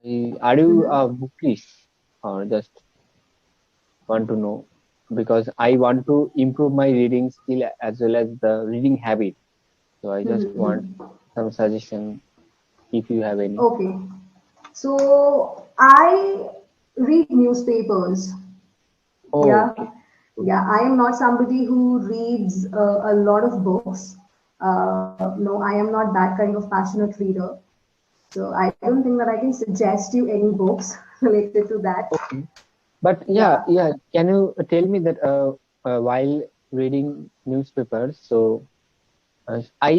Are you Mhm. a bookish or just want to know? Because I want to improve my reading skill as well as the reading habit. So I just want Mhm. some suggestion if you have any. Okay. So I read newspapers. Oh, Yeah. okay. Good. Yeah. I am not somebody who reads a lot of books. No, I am not that kind of passionate reader. So I don't think that I can suggest you any books related to that. Okay. But Yeah. yeah. Can you tell me that while reading newspapers, so uh, I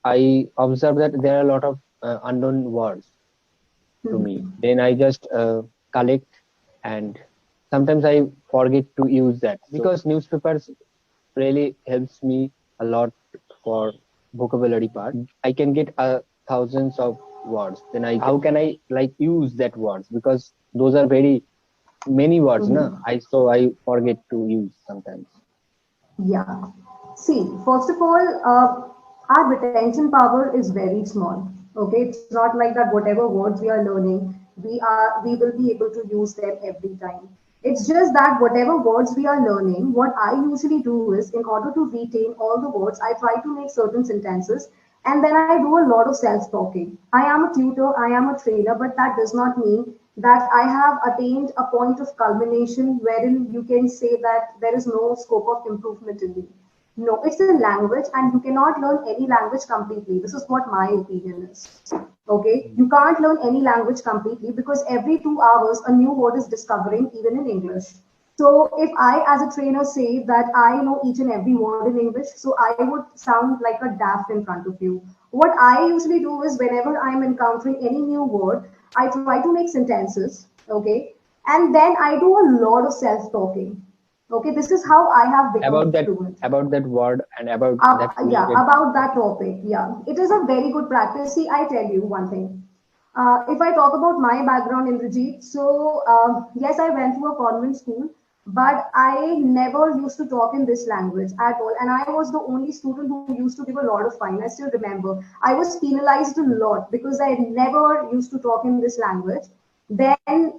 I observe that there are a lot of unknown words to me. Then I just collect, and sometimes I forget to use that because newspapers really helps me a lot for vocabulary part. I can get thousands of words. Then how can I like use that words because those are very many words, na? Mhm. I forget to use sometimes. Yeah. See, first of all, our retention power is very small. Okay, it's not like that. Whatever words we are learning, we will be able to use them every time. It's just that whatever words we are learning, what I usually do is, in order to retain all the words, I try to make certain sentences, and then I do a lot of self-talking. I am a tutor, I am a trainer, but that does not mean that I have attained a point of culmination wherein you can say that there is no scope of improvement in me. No, it's a language, and you cannot learn any language completely. This is what my opinion is. Okay, you can't learn any language completely because every 2 hours a new word is discovering, even in English. So if I, as a trainer, say that I know each and every word in English, so I would sound like a daft in front of you. What I usually do is whenever I'm encountering any new word, I try to make sentences, okay, and then I do a lot of self-talking. Okay, this is how I have become fluent. About that word and about that Yeah, related about that topic. topic. Yeah, it is a very good practice. See, I tell you one thing. If I talk about my background, Indrajit, so yes, I went to a convent school, but I never used to talk in this language at all. And I was the only student who used to give a lot of fine. I still remember. I was penalized a lot because I never used to talk in this language. Then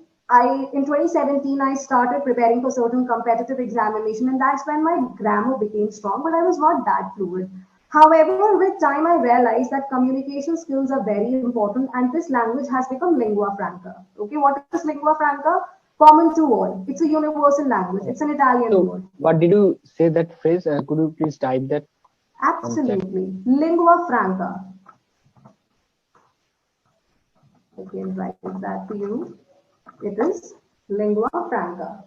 in 2017 I started preparing for certain competitive examination, and that's when my grammar became strong, but I was not that fluent. However, with time I realized that communication skills are very important, and this language has become lingua franca. Okay, what is lingua franca? Common to all. It's a universal language. It's an Italian So, word. what did you say that phrase? Could you please type that on chat? Absolutely. Lingua franca. I can write that to you. It is lingua franca.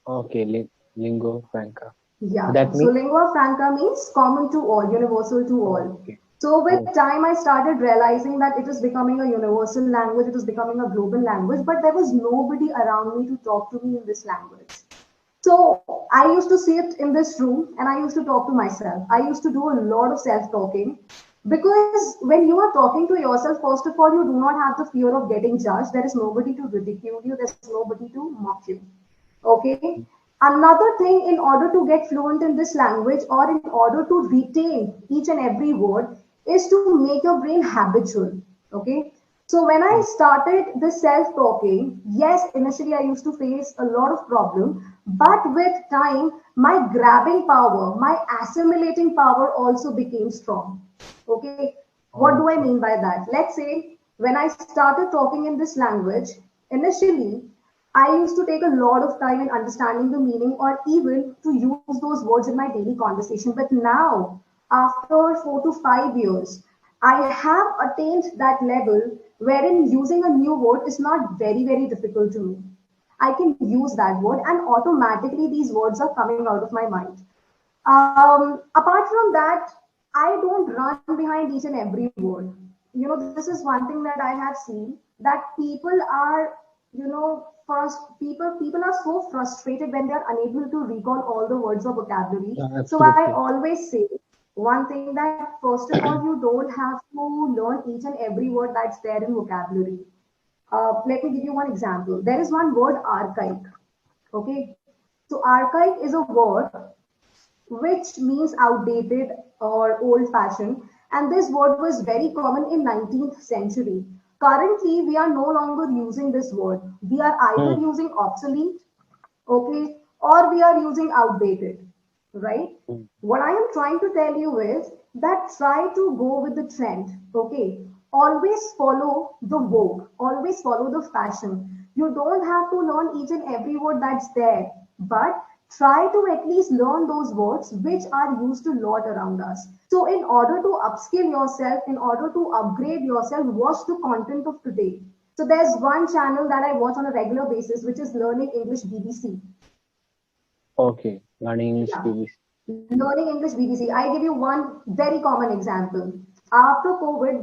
Okay, lingo franca. Yeah, That so means lingua franca means common to all, universal to all. okay, So with okay, time, I started realizing that it is becoming a universal language, it is becoming a global language, but there was nobody around me to talk to me in this language. So I used to sit in this room and I used to talk to myself. I used to do a lot of self-talking because when you are talking to yourself, first of all, you do not have the fear of getting judged. There is nobody to ridicule you, there's nobody to mock you. Okay. Another thing, in order to get fluent in this language or in order to retain each and every word, is to make your brain habitual. Okay. So when I started this self-talking, yes, initially I used to face a lot of problem, but with time, my grabbing power, my assimilating power also became strong. Okay. What do I okay, mean by that? Let's say when I started talking in this language, initially I used to take a lot of time in understanding the meaning or even to use those words in my daily conversation. But now, after 4 to 5 years, I have attained that level wherein using a new word is not very, very difficult to me. I can use that word and automatically these words are coming out of my mind. Apart from that, I don't run behind each and every word. You know, this is one thing that I have seen that people are, people are so frustrated when they are unable to recall all the words or vocabulary. yeah, So I absolutely. always say one thing that first of all, you don't have to learn each and every word that's there in vocabulary. Let me give you one example. There is one word archaic. Okay, so archaic is a word which means outdated or old fashioned, and this word was very common in 19th century. Currently, we are no longer using this word. We are either Hmm. using obsolete, okay, or we are using outdated, right? Hmm. What I am trying to tell you is that try to go with the trend, okay? Always follow the vogue, always follow the fashion. You don't have to learn each and every word that's there, but try to at least learn those words which are used a lot around us. So, in order to upskill yourself, in order to upgrade yourself, watch the content of today. So, there's one channel that I watch on a regular basis, which is Learning English BBC. Okay. Learning English Yeah. BBC. Learning English BBC. I give you one very common example. After COVID,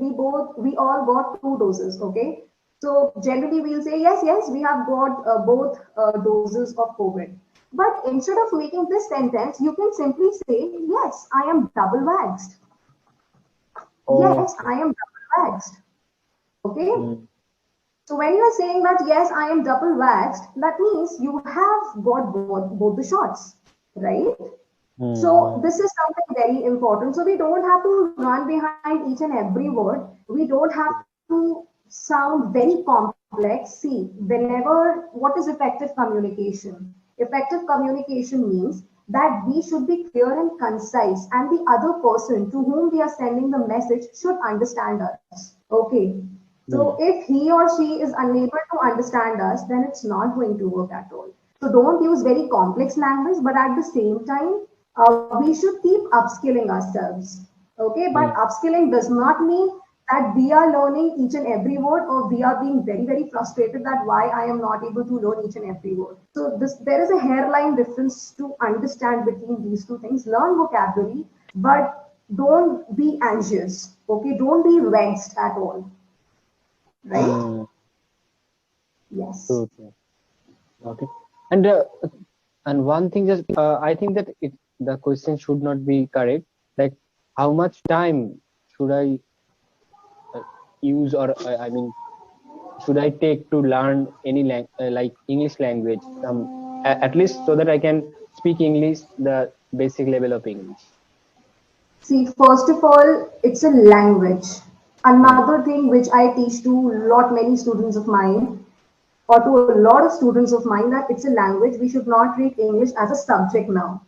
we all got two doses. Okay, so generally we'll say yes, yes, we have got both doses of COVID. But instead of making this sentence, you can simply say yes, I am double vaxxed. Yes, Okay. I am double vaxxed. Okay. Hmm. So when you are saying that yes, I am double vaxxed, that means you have got both the shots, right? So Hmm. this is something very important. So we don't have to run behind each and every word. We don't have to sound very complex. See, whenever what is effective communication? Effective communication means that we should be clear and concise, and the other person to whom we are sending the message should understand us. Okay. So Hmm. if he or she is unable to understand us, then it's not going to work at all. So don't use very complex language, but at the same time, we should keep upskilling ourselves. Okay, but Hmm. upskilling does not mean that we are learning each and every word, or we are being very, very frustrated that why I am not able to learn each and every word. So this there is a hairline difference to understand between these two things. Learn vocabulary, but don't be anxious. Okay, don't be vexed at all. Right? Hmm. Yes. True. True. Okay. And one thing just I think that the question should not be correct. Like, how much time should I use, or I mean, should I take to learn any like English language? At least so that I can speak English, the basic level of English. See, first of all, it's a language. Hmm. Another thing which I teach to lot many students of mine, or to a lot of students of mine, that it's a language. We should not treat English as a subject now.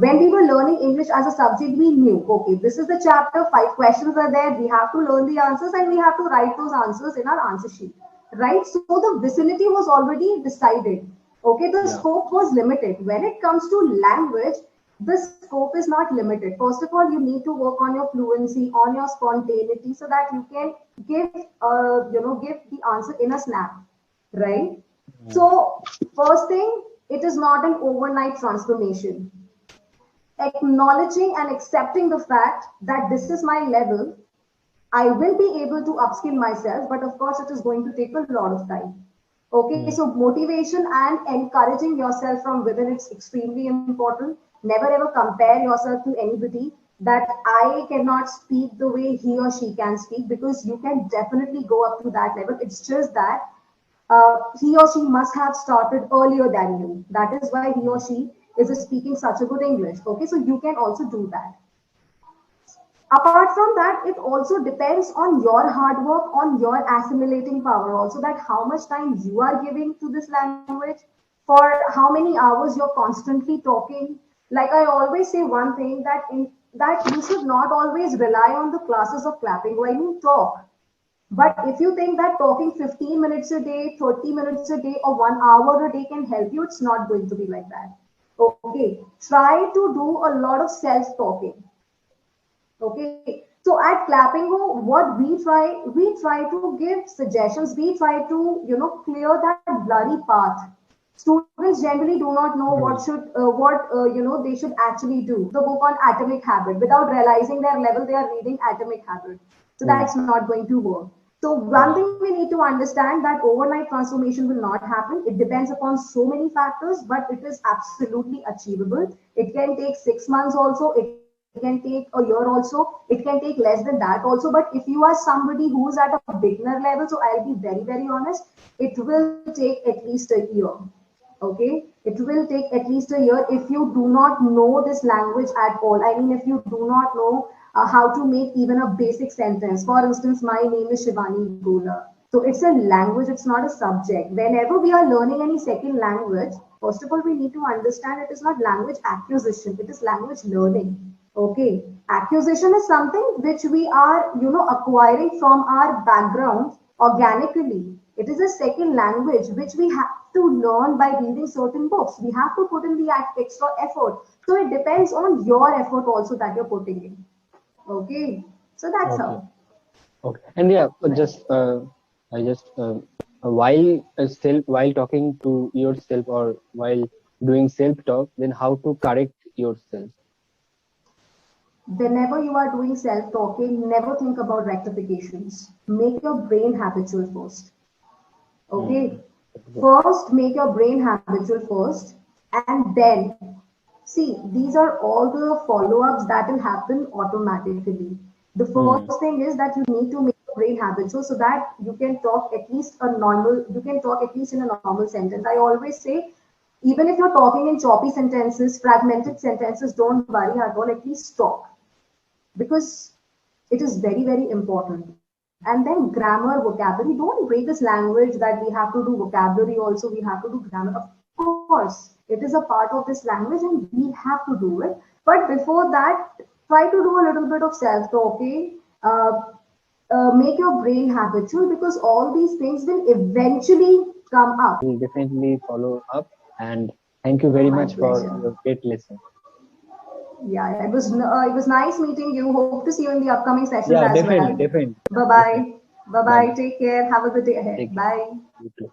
When we were learning English as a subject, we knew, okay, this is the chapter, five questions are there, we have to learn the answers and we have to write those answers in our answer sheet, right? So the vicinity was already decided. Okay, the Yeah. scope was limited. When it comes to language, the scope is not limited. First of all, you need to work on your fluency, on your spontaneity, so that you can give, give the answer in a snap, right? Hmm. So first thing, it is not an overnight transformation. Acknowledging and accepting the fact that this is my level, I will be able to upskill myself, but of course, it is going to take a lot of time. Okay, so Hmm. motivation and encouraging yourself from within, it's extremely important. Never ever compare yourself to anybody, that I cannot speak the way he or she can speak, because you can definitely go up to that level. It's just that he or she must have started earlier than you. That is why he or Hmm. she is speaking such a good English. Okay, so you can also do that. Apart from that, it also depends on your hard work, on your assimilating power, also that how much time you are giving to this language, for how many hours you're constantly talking. Like I always say one thing, that you should not always rely on the classes of clapping. I mean, talk, but if you think that talking 15 minutes a day, 30 minutes a day, or 1 hour a day can help you, it's not going to be like that. Okay, try to do a lot of self talking. Okay, so at Clapingo, what we try to give suggestions. We try to, clear that blurry path. Students generally do not know Hmm. what they should actually do. The book on atomic habit, without realizing their level, they are reading atomic habit. So Hmm. that's not going to work. So one Yeah. thing we need to understand, that overnight transformation will not happen. It depends upon so many factors, but it is absolutely achievable. It can take 6 months also. It can take a year also. It can take less than that also. But if you are somebody who is at a beginner level, so I'll be very, very honest, it will take at least a year. Okay, it will take at least a year if you do not know this language at all. I mean, if you do not know how to make even a basic sentence. For instance, my name is Shivani Gola. So it's a language, it's not a subject. Whenever we are learning any second language, first of all, we need to understand it is not language acquisition, it is language learning. Okay. Acquisition is something which we are, acquiring from our background organically. It is a second language which we have to learn by reading certain books. We have to put in the extra effort. So it depends on your effort also that you're putting in. Okay. So that's Okay. how. Okay. And yeah, Right. I just while talking to yourself or while doing self talk, then how to correct yourself. Whenever you are doing self talking, never think about rectifications. Make your brain habitual first. Hmm. Okay. First, make your brain habitual first, and then see, these are all the follow ups that will happen automatically. The first Hmm. thing is that you need to make your brain habitual so that you can talk at least a normal, you can talk at least in a normal sentence. I always say, even if you're talking in choppy sentences, fragmented sentences, don't worry at all, at least talk because it is very, very important. And then grammar, vocabulary, don't break this language that we have to do vocabulary also, we have to do grammar. Of course, it is a part of this language and we have to do it. But before that, try to do a little bit of self talking. Make your brain habitual because all these things will eventually come up. Will definitely follow up. And thank you very My much for pleasure. your great lesson. Yeah, it was nice meeting you. Hope to see you in the upcoming sessions Yeah, as definitely, well. definitely, Bye definitely. bye. Bye Bye bye. bye. Take care. Have a good day ahead. Take care. Bye. You too.